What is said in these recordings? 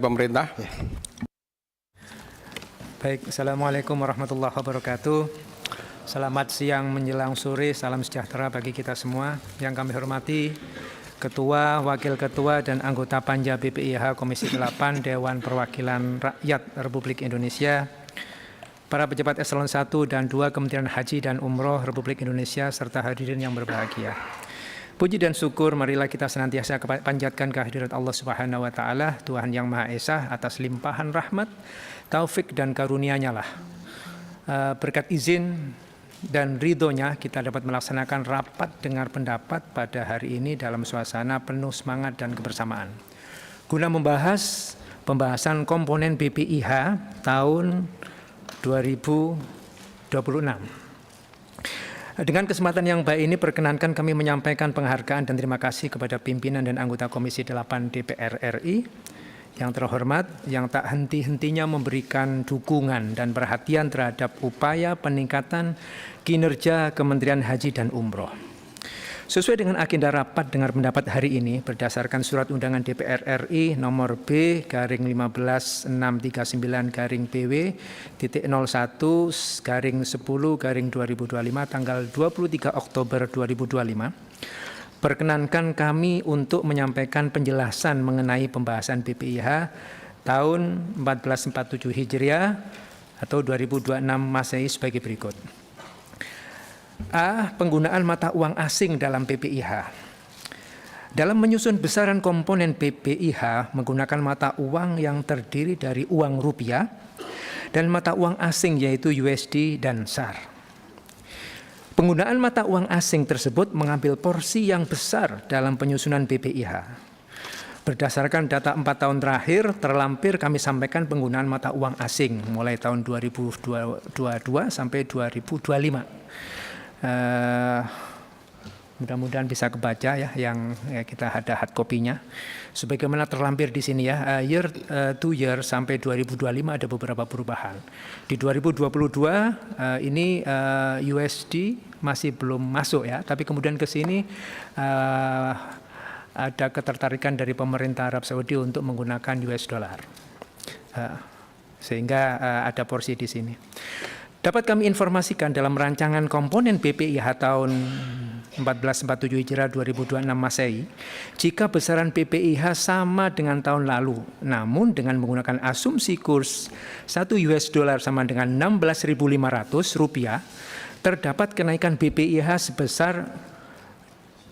Pemerintah. Baik, Assalamualaikum warahmatullahi wabarakatuh. Selamat siang menjelang sore, salam sejahtera bagi kita semua. Yang kami hormati Ketua, Wakil Ketua, dan anggota Panja BPIH Komisi 8 Dewan Perwakilan Rakyat Republik Indonesia, para pejabat eselon 1 dan 2 Kementerian Haji dan Umroh Republik Indonesia, serta hadirin yang berbahagia. Puji dan syukur marilah kita senantiasa panjatkan kehadirat Allah Subhanahu wa taala, Tuhan yang Maha Esa, atas limpahan rahmat, taufik dan karunia-Nya lah. Berkat izin dan ridhonya kita dapat melaksanakan rapat dengar pendapat pada hari ini dalam suasana penuh semangat dan kebersamaan. Guna membahas pembahasan komponen BPIH tahun 2026. Dengan kesempatan yang baik ini, perkenankan kami menyampaikan penghargaan dan terima kasih kepada pimpinan dan anggota Komisi 8 DPR RI yang terhormat, yang tak henti-hentinya memberikan dukungan dan perhatian terhadap upaya peningkatan kinerja Kementerian Haji dan Umroh. Sesuai dengan agenda rapat dengar pendapat hari ini, berdasarkan surat undangan DPR RI nomor B/639-BW.01/10/2025 tanggal 23 Oktober 2025, perkenankan kami untuk menyampaikan penjelasan mengenai pembahasan BPIH tahun 1447 Hijriah atau 2026 Masehi sebagai berikut. A. Penggunaan mata uang asing dalam BPIH. Dalam menyusun besaran komponen BPIH menggunakan mata uang yang terdiri dari uang rupiah dan mata uang asing yaitu USD dan SAR. Penggunaan mata uang asing tersebut mengambil porsi yang besar dalam penyusunan BPIH. Berdasarkan data 4 tahun terakhir, terlampir kami sampaikan penggunaan mata uang asing mulai tahun 2022 sampai 2025. Mudah-mudahan bisa kebaca ya, yang kita ada hard copy-nya. Sebagaimana terlampir di sini ya, year to year sampai 2025 ada beberapa perubahan. Di 2022 ini USD masih belum masuk ya, tapi kemudian ke sini ada ketertarikan dari pemerintah Arab Saudi untuk menggunakan US dollar. Sehingga ada porsi di sini. Dapat kami informasikan dalam rancangan komponen BPIH tahun 1447 Hijriah 2026 Masehi, jika besaran BPIH sama dengan tahun lalu, namun dengan menggunakan asumsi kurs 1 US dollar sama dengan 16.500 rupiah, terdapat kenaikan BPIH sebesar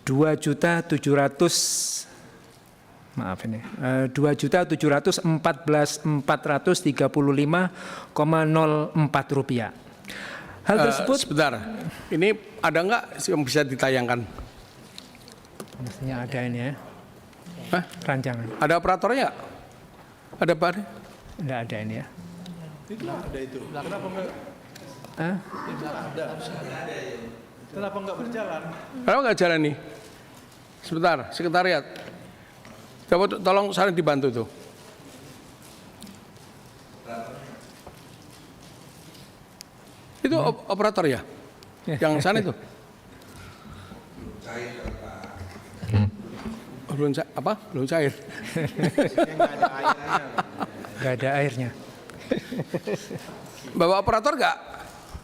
2.714.435,04 rupiah. Hal tersebut Sebentar, ini ada nggak yang bisa ditayangkan? Mestinya ada ini ya. Hah? Rancangan. Ada operatornya? Ada Pak? Tidak ada ini ya. Ada itu. Kenapa enggak? Kenapa enggak berjalan? Kenapa nggak jalan nih? Sebentar, sekretariat. Coba tolong saling dibantu tuh. Itu operator ya? Yang sana itu? Belum cair. Apa? Belum cair. Nggak ada airnya. Bawa operator nggak,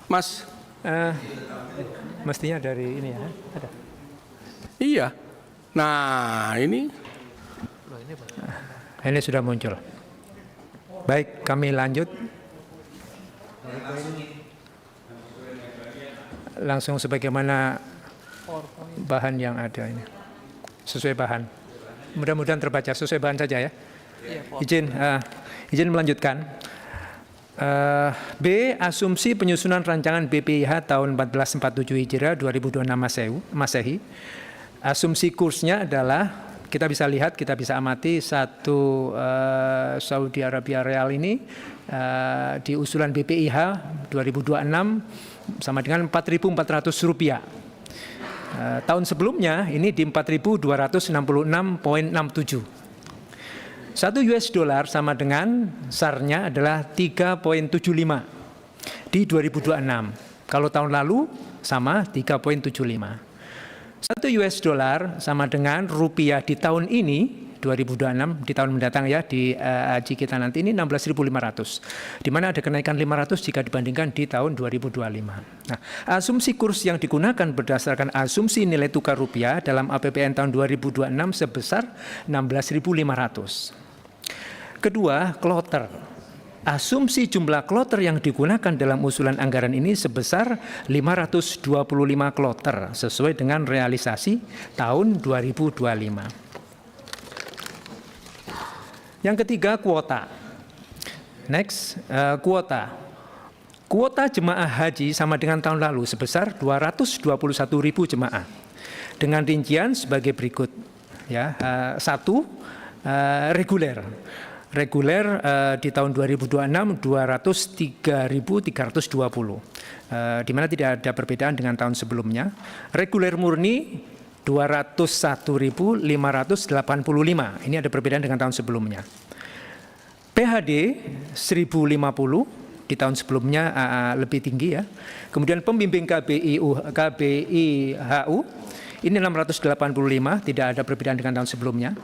Mas? Mestinya dari ini ya. Ada. Iya. Nah, ini Ini sudah muncul. Baik, kami lanjut. Langsung sebagaimana bahan yang ada ini. Sesuai bahan. Mudah-mudahan terbaca sesuai bahan saja ya. Izin melanjutkan. B. Asumsi penyusunan rancangan BPIH tahun 1447 Hijriah 2026 Masehi. Asumsi kursnya adalah, kita bisa lihat, kita bisa amati satu Saudi Arabia Real ini di usulan BPIH 2026 sama dengan 4.400 rupiah. Tahun sebelumnya ini di 4.266,67. 1 US dollar sama dengan SAR-nya adalah 3,75 di 2026. Kalau tahun lalu sama 3,75. 1 US dollar sama dengan rupiah di tahun ini 2026 di tahun mendatang ya, di haji kita nanti ini 16.500. Di mana ada kenaikan 500 jika dibandingkan di tahun 2025. Nah, asumsi kurs yang digunakan berdasarkan asumsi nilai tukar rupiah dalam APBN tahun 2026 sebesar 16.500. Kedua, kloter. Asumsi jumlah kloter yang digunakan dalam usulan anggaran ini sebesar 525 kloter sesuai dengan realisasi tahun 2025. Yang ketiga, kuota. Next, kuota. Kuota jemaah haji sama dengan tahun lalu sebesar 221.000 jemaah. Dengan rincian sebagai berikut. Ya, satu, reguler. Reguler di tahun 2026 203.320, di mana tidak ada perbedaan dengan tahun sebelumnya. Reguler murni 201.585, ini ada perbedaan dengan tahun sebelumnya. PHD 1.050, di tahun sebelumnya lebih tinggi ya. Kemudian pembimbing KBIHU ini 685, tidak ada perbedaan dengan tahun sebelumnya.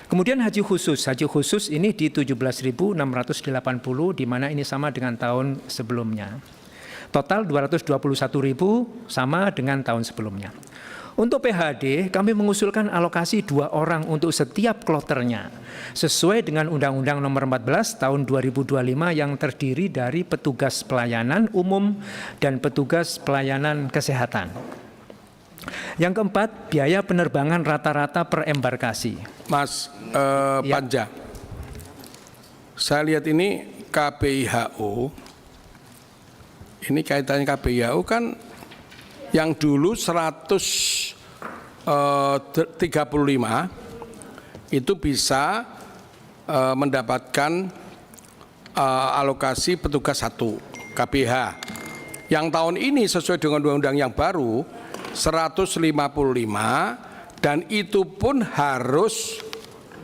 Kemudian haji khusus ini di 17.680, di mana ini sama dengan tahun sebelumnya. Total 221.000 sama dengan tahun sebelumnya. Untuk PHD, kami mengusulkan alokasi 2 orang untuk setiap kloternya, sesuai dengan Undang-Undang Nomor 14 Tahun 2025 yang terdiri dari petugas pelayanan umum dan petugas pelayanan kesehatan. Yang keempat, biaya penerbangan rata-rata per embarkasi. Mas Panja, saya lihat ini KBIHU, ini kaitannya KBIHU kan yang dulu 135 itu bisa mendapatkan alokasi petugas 1 KBH. Yang tahun ini sesuai dengan undang-undang yang baru 155, dan itu pun harus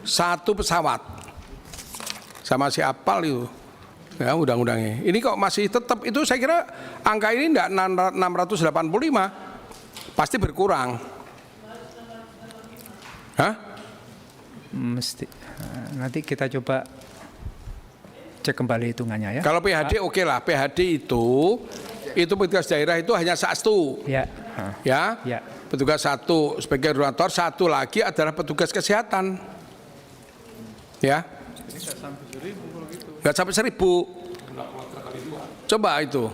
1 pesawat. Saya masih hafal itu ya undang-undangnya. Ini kok masih tetap itu, saya kira angka ini enggak 685, pasti berkurang. Hah? Mesti nanti kita coba cek kembali hitungannya ya. Kalau PHD oke lah, PHD itu petugas daerah itu hanya 1. Ya. Ya. Ya. Petugas 1 sebagai koordinator, 1 lagi adalah petugas kesehatan. Ya. Enggak sampai 1.000. Coba itu.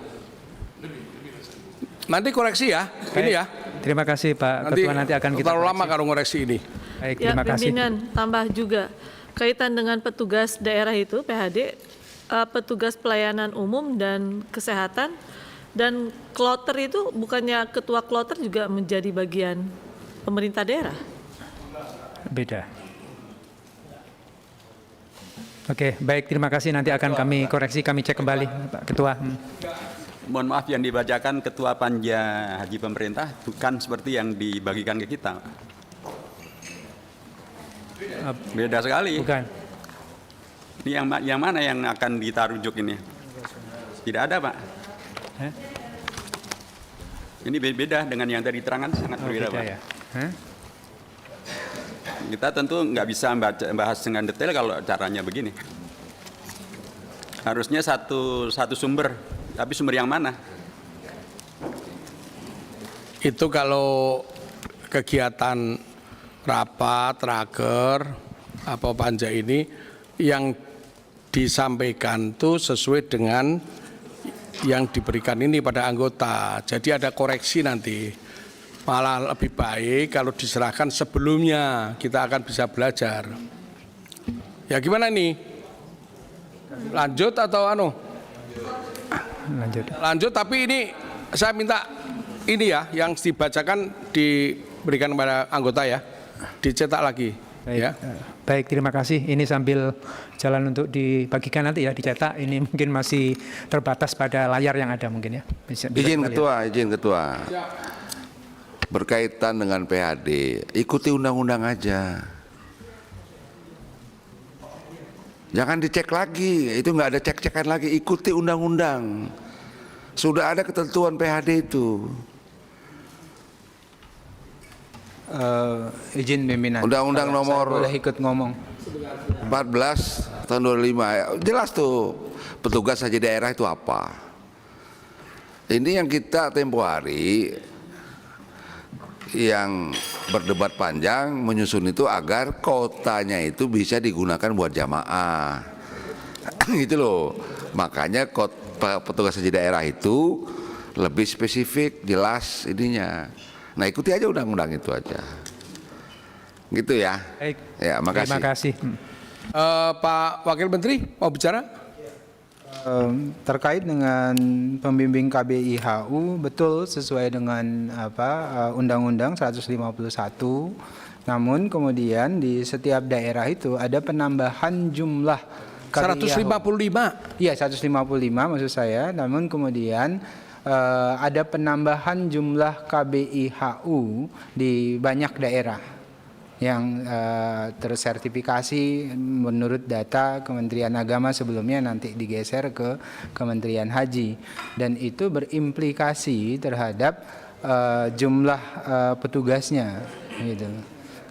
Nanti koreksi ya. Baik. Ini ya. Terima kasih Pak Ketua, nanti akan kita terlalu lama koreksi. kalau ngoreksi ini. Baik, Ya, terima kasih. pimpinan tambah juga kaitan dengan petugas daerah itu PHD, petugas pelayanan umum dan kesehatan, dan kloter itu bukannya ketua kloter juga menjadi bagian pemerintah daerah? Beda. Oke, baik, terima kasih, nanti akan kami koreksi, kami cek kembali Pak Ketua. Mohon maaf, yang dibacakan Ketua Panja Haji Pemerintah bukan seperti yang dibagikan ke kita. Beda sekali. Bukan. Ini yang mana yang akan kita rujuk ini? Tidak ada, Pak. Hah? Ini beda dengan yang tadi diterangkan, sangat berbeda, beda Pak. ya. Hah? Kita tentu nggak bisa bahas dengan detail kalau caranya begini. Harusnya satu sumber, tapi sumber yang mana? Itu kalau kegiatan rapat, raker, apa panja ini yang disampaikan tuh sesuai dengan yang diberikan ini pada anggota. Jadi ada koreksi nanti. Malah lebih baik kalau diserahkan sebelumnya, kita akan bisa belajar. Ya gimana nih? Lanjut atau anu? Lanjut. Lanjut, tapi ini saya minta ini ya yang dibacakan diberikan kepada anggota ya, dicetak lagi. Baik, Ya. Baik, terima kasih. Ini sambil jalan untuk dibagikan nanti ya, dicetak. Ini mungkin masih terbatas pada layar yang ada mungkin ya. Bisa Izin kita lihat. Ketua, izin Ketua. Berkaitan dengan PHD, ikuti undang-undang aja. Jangan dicek lagi, itu nggak ada cek-cekan lagi. Ikuti undang-undang. Sudah ada ketentuan PHD itu. Izin pimpinan. Undang-Undang Kalau nomor saya boleh ikut ngomong. 14 tahun 25 jelas tuh petugas haji daerah itu apa. Ini yang kita tempo hari yang berdebat panjang menyusun itu agar kotanya itu bisa digunakan buat jamaah. Gitu loh. Makanya petugas haji daerah itu lebih spesifik, jelas ininya. Nah, ikuti aja undang-undang itu aja. Gitu ya. Baik. Ya, makasih. Terima kasih. Pak Wakil Menteri mau bicara? Terkait dengan pembimbing KBIHU, betul sesuai dengan Undang-Undang 151. Namun kemudian di setiap daerah itu ada penambahan jumlah KBIHU. 155. Iya, 155 maksud saya. Namun kemudian ada penambahan jumlah KBIHU di banyak daerah yang tersertifikasi menurut data Kementerian Agama sebelumnya, nanti digeser ke Kementerian Haji, dan itu berimplikasi terhadap jumlah petugasnya gitu.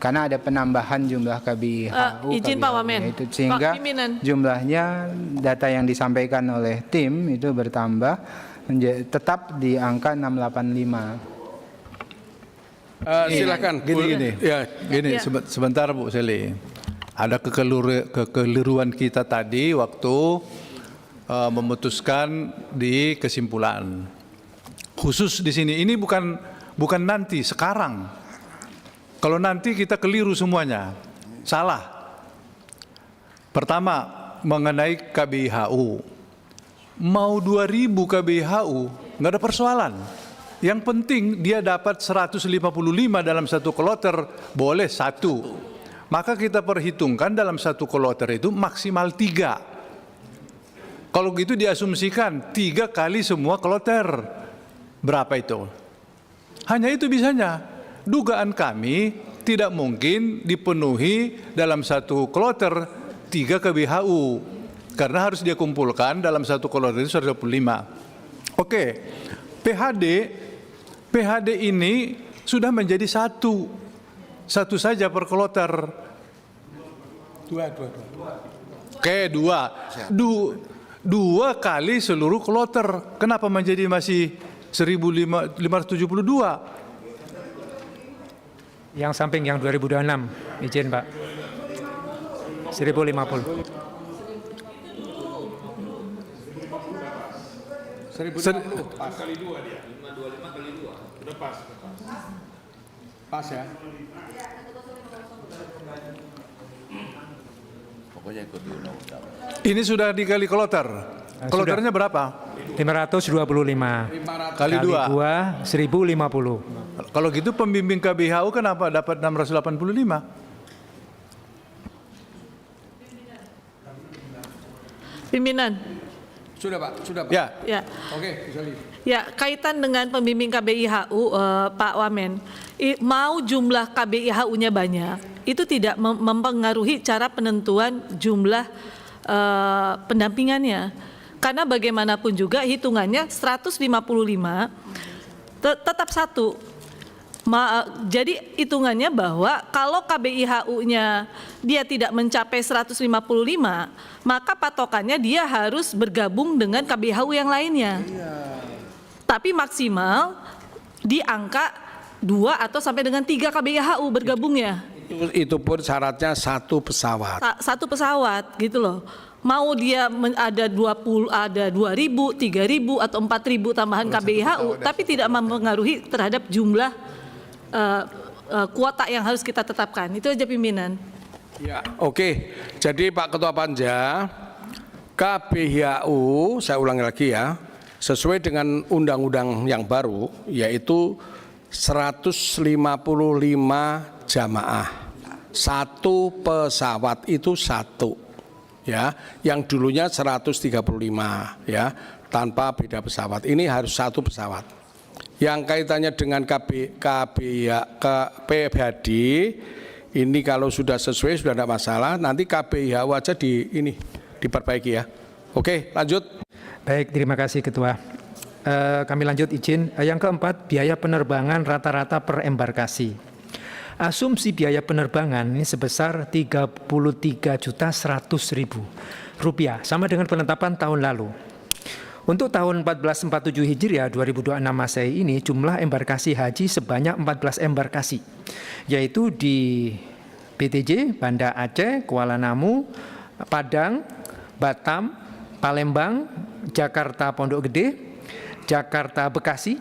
Karena ada penambahan jumlah KBIHU, izin Pak Wamen, itu, sehingga Pak Pimpinan. jumlahnya data yang disampaikan oleh tim itu bertambah tetap di angka 685. Silakan. Gini. Ya. Gini, Ya. sebentar Bu Seli. Ada kekeliruan kita tadi waktu memutuskan di kesimpulan. Khusus di sini, ini bukan nanti, sekarang. Kalau nanti kita keliru semuanya, salah. Pertama, mengenai KBIHU. Mau 2000 KBIHU, nggak ada persoalan. Yang penting dia dapat 155 dalam satu kloter, boleh satu. Maka kita perhitungkan dalam satu kloter itu maksimal 3. Kalau gitu diasumsikan 3 kali semua kloter. Berapa itu? Hanya itu bisanya. Dugaan kami tidak mungkin dipenuhi dalam satu kloter 3 KBIHU. Karena harus dia kumpulkan dalam satu kloter itu 125. Oke, PHD ini sudah menjadi satu saja per kloter. Oke, dua kali seluruh kloter. Kenapa menjadi masih 1.572? Yang samping yang 2026, izin Pak. 1050. 1050. Pas kali 2 dia. 525 kali 2. Sudah pas. Pas ya. Pokoknya ikuti undang-undang. Ini sudah dikali kloter. Kloternya berapa? 525. Kali 2. 1050. Kalau gitu pembimbing KBIHU kenapa dapat 685? Pimpinan. Sudah Pak, sudah Pak. Ya. Ya. Oke, bisa Ya, kaitan dengan pembimbing KBIHU, Pak Wamen, mau jumlah KBIHU-nya banyak, itu tidak mempengaruhi cara penentuan jumlah pendampingannya. Karena bagaimanapun juga hitungannya 155 tetap satu. Jadi hitungannya bahwa kalau KBIHU-nya dia tidak mencapai 155, maka patokannya dia harus bergabung dengan KBIHU yang lainnya. Tapi maksimal di angka 2 atau sampai dengan 3 KBIHU bergabungnya. Itu pun syaratnya satu pesawat. Satu pesawat gitu loh. Mau dia ada 20, ada 2.000, 3.000 atau 4.000 tambahan KBIHU, tapi tidak mempengaruhi terhadap jumlah kuota yang harus kita tetapkan. Itu aja pimpinan. Ya, oke. Jadi Pak Ketua Panja, KBIHU, saya ulangi lagi ya, sesuai dengan undang-undang yang baru, yaitu 155 jamaah. Satu pesawat itu satu. Ya, yang dulunya 135 ya, tanpa beda pesawat. Ini harus satu pesawat. Yang kaitannya dengan PBHD, ini kalau sudah sesuai, sudah tidak masalah, nanti KBIHU aja diperbaiki ya. Oke, lanjut. Baik, terima kasih Ketua. Kami lanjut izin. Yang keempat, biaya penerbangan rata-rata per embarkasi. Asumsi biaya penerbangan ini sebesar Rp33.100.000, sama dengan penetapan tahun lalu. Untuk tahun 1447 Hijriah 2026 Masehi ini jumlah embarkasi haji sebanyak 14 embarkasi, yaitu di BTJ, Banda Aceh, Kuala Namu, Padang, Batam, Palembang, Jakarta Pondok Gede, Jakarta Bekasi,